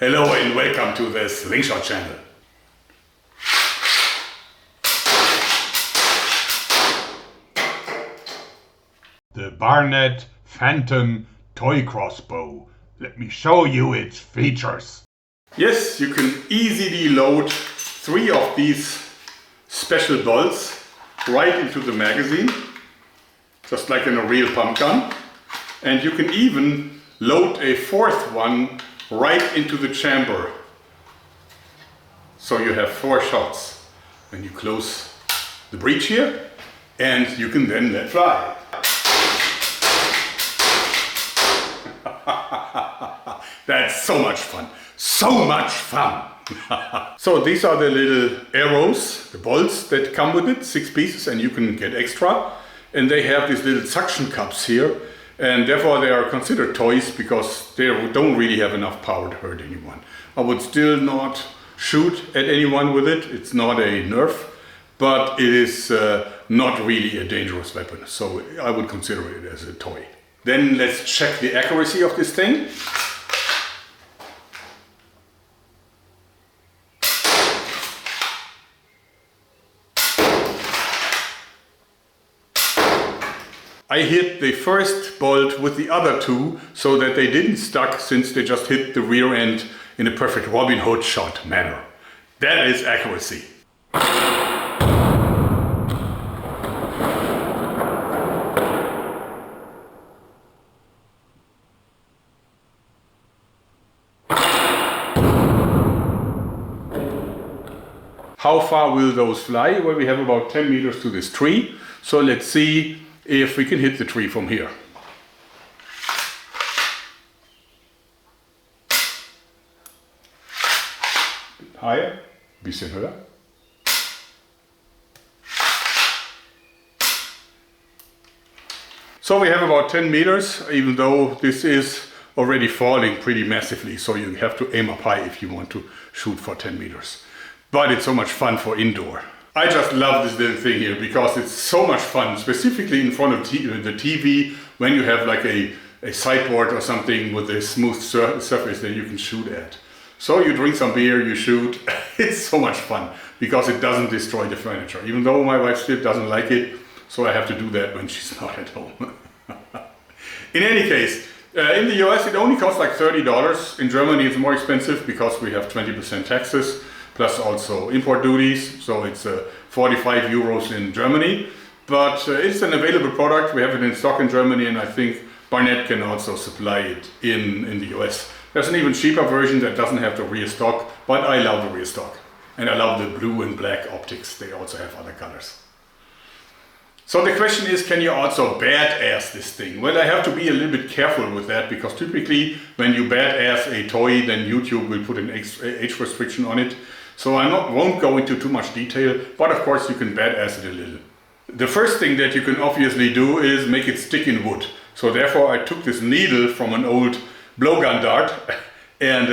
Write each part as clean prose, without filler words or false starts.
Hello and welcome to the Slingshot channel. The Barnett Phantom toy crossbow. Let me show you its features. Yes, you can easily load 3 of these special bolts right into the magazine, just like in a real pump gun. And you can even load a 4th one right into the chamber. So you have 4 shots. Then you close the breech here and you can then let fly. That's so much fun. So much fun. So these are the little arrows, the bolts that come with it, 6 pieces, and you can get extra. And they have these little suction cups here. And therefore they are considered toys because they don't really have enough power to hurt anyone. I would still not shoot at anyone with it. It's not a Nerf, but it is not really a dangerous weapon. So I would consider it as a toy. Then let's check the accuracy of this thing. I hit the first bolt with the other 2 so that they didn't stuck, since they just hit the rear end in a perfect Robin Hood shot manner. That is accuracy. How far will those fly? Well, we have about 10 meters to this tree. So let's see if we can hit the tree from here. Higher, bisschen höher. So we have about 10 meters, even though this is already falling pretty massively. So you have to aim up high if you want to shoot for 10 meters. But it's so much fun for indoor. I just love this little thing here because it's so much fun, specifically in front of the TV, when you have like a sideboard or something with a smooth surface that you can shoot at. So you drink some beer, you shoot. It's so much fun because it doesn't destroy the furniture, even though my wife still doesn't like it, so I have to do that when she's not at home. In any case, in the US it only costs like $30. In Germany it's more expensive because we have 20% taxes. Plus also import duties, so it's 45 euros in Germany. But it's an available product, we have it in stock in Germany, and I think Barnett can also supply it in the US. There's an even cheaper version that doesn't have the rear stock, but I love the rear stock. And I love the blue and black optics, they also have other colors. So the question is, can you also badass this thing? Well, I have to be a little bit careful with that, because typically when you badass a toy, then YouTube will put an age restriction on it. So I won't go into too much detail, but of course you can badass it a little. The first thing that you can obviously do is make it stick in wood. So therefore I took this needle from an old blowgun dart and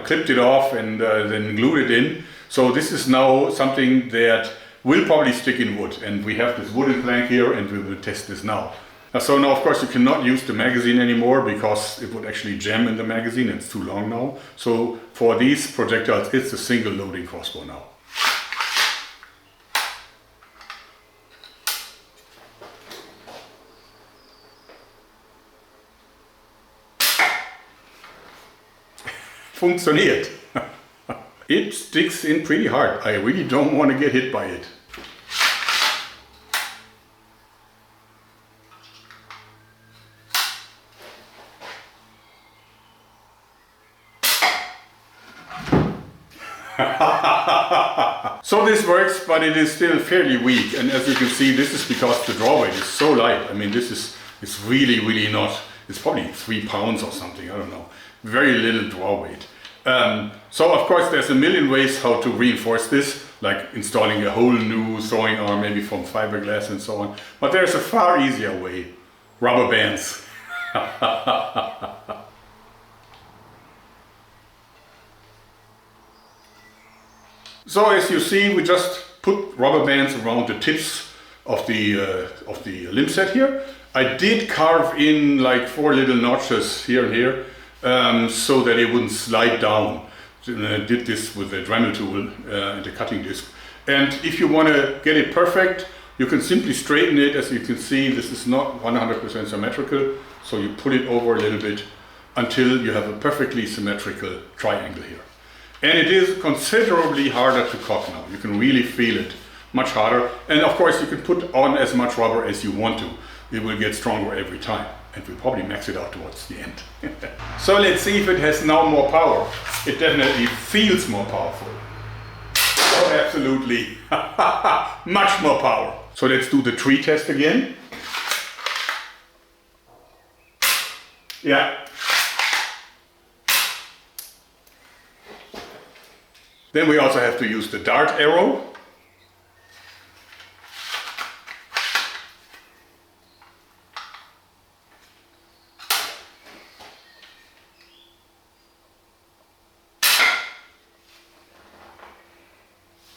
clipped it off and then glued it in. So this is now something that will probably stick in wood, and we have this wooden plank here and we will test this now. So now of course you cannot use the magazine anymore because it would actually jam in the magazine, it's too long now. So for these projectiles it's a single loading crossbow now. Funktioniert. It sticks in pretty hard. I really don't want to get hit by it. So this works, but it is still fairly weak, and as you can see, this is because the draw weight is so light. I mean, it's really not, it's probably 3 pounds or something, I don't know. Very little draw weight. So of course there's a million ways how to reinforce this, like installing a whole new throwing arm, maybe from fiberglass and so on. But there's a far easier way: rubber bands. So as you see, we just put rubber bands around the tips of the limb set here. I did carve in like 4 little notches here and here so that it wouldn't slide down. I did this with the Dremel tool and the cutting disc. And if you want to get it perfect, you can simply straighten it. As you can see, this is not 100% symmetrical, so you pull it over a little bit until you have a perfectly symmetrical triangle here. And it is considerably harder to cock now. You can really feel it, much harder. And of course you can put on as much rubber as you want to. It will get stronger every time. And we'll probably max it out towards the end. So let's see if it has now more power. It definitely feels more powerful. Oh, absolutely. Much more power. So let's do the tree test again. Yeah. Then we also have to use the dart arrow.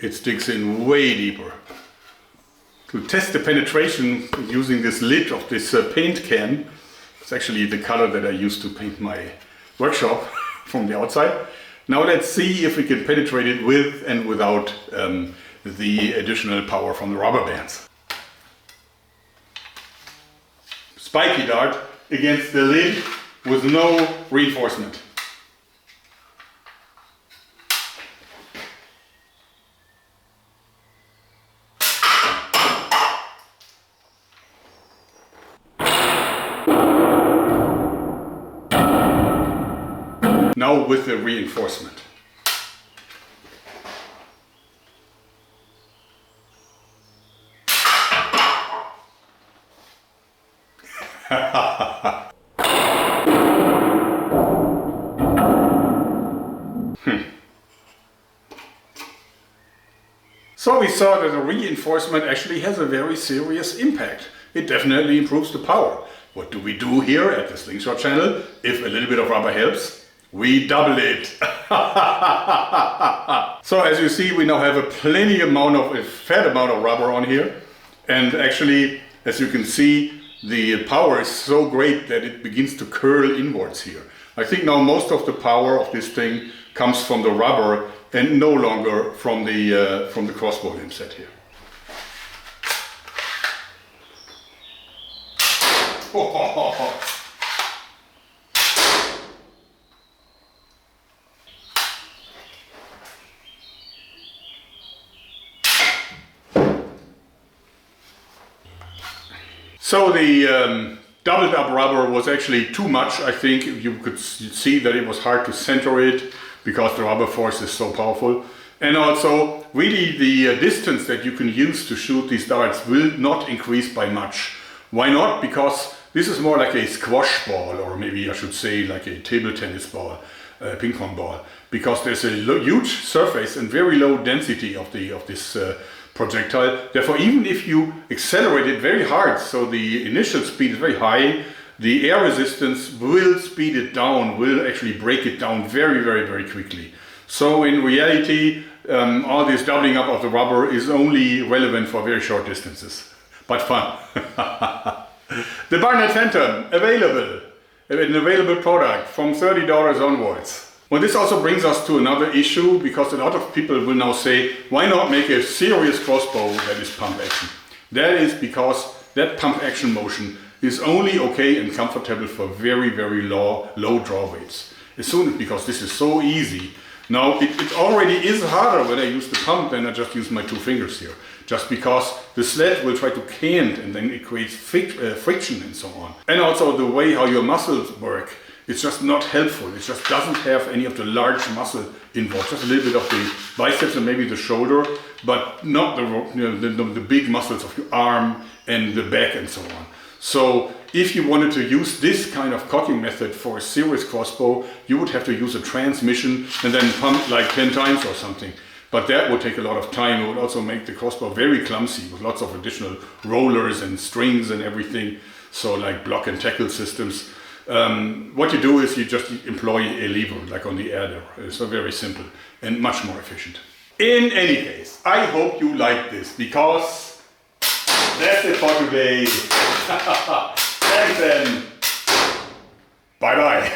It sticks in way deeper. To test the penetration using this lid of this paint can, it's actually the color that I used to paint my workshop from the outside. Now let's see if we can penetrate it with and without the additional power from the rubber bands. Spiky dart against the lid with no reinforcement. Now with the reinforcement. So we saw that the reinforcement actually has a very serious impact. It definitely improves the power. What do we do here at the Slingshot channel? If a little bit of rubber helps, we double it. So as you see, we now have a fat amount of rubber on here. And actually, as you can see, the power is so great that it begins to curl inwards here. I think now most of the power of this thing comes from the rubber and no longer from the crossbow limb set here. So the doubled up rubber was actually too much. I think you could see that it was hard to center it because the rubber force is so powerful. And also really the distance that you can use to shoot these darts will not increase by much. Why not? Because this is more like a squash ball, or maybe I should say like a table tennis ball, ping pong ball, because there's a huge surface and very low density of this projectile. Therefore, even if you accelerate it very hard, so the initial speed is very high, the air resistance will speed it down, will actually break it down very, very, very quickly. So in reality, all this doubling up of the rubber is only relevant for very short distances, but fun. The Barnett Phantom, an available product from $30 onwards. Well, this also brings us to another issue, because a lot of people will now say, why not make a serious crossbow that is pump action? That is because that pump action motion is only okay and comfortable for very, very low draw weights. Because this is so easy. Now, it already is harder when I use the pump than I just use my two fingers here. Just because the sled will try to cant and then it creates friction and so on. And also the way how your muscles work, it's just not helpful. It just doesn't have any of the large muscle involved. Just a little bit of the biceps and maybe the shoulder, but not the big muscles of your arm and the back and so on. So if you wanted to use this kind of cocking method for a serious crossbow, you would have to use a transmission and then pump like 10 times or something. But that would take a lot of time. It would also make the crossbow very clumsy with lots of additional rollers and strings and everything. So like block and tackle systems. What you do is you just employ a lever like on the air there. So very simple and much more efficient. In any case, I hope you like this, because that's it for today. Thanks and bye bye.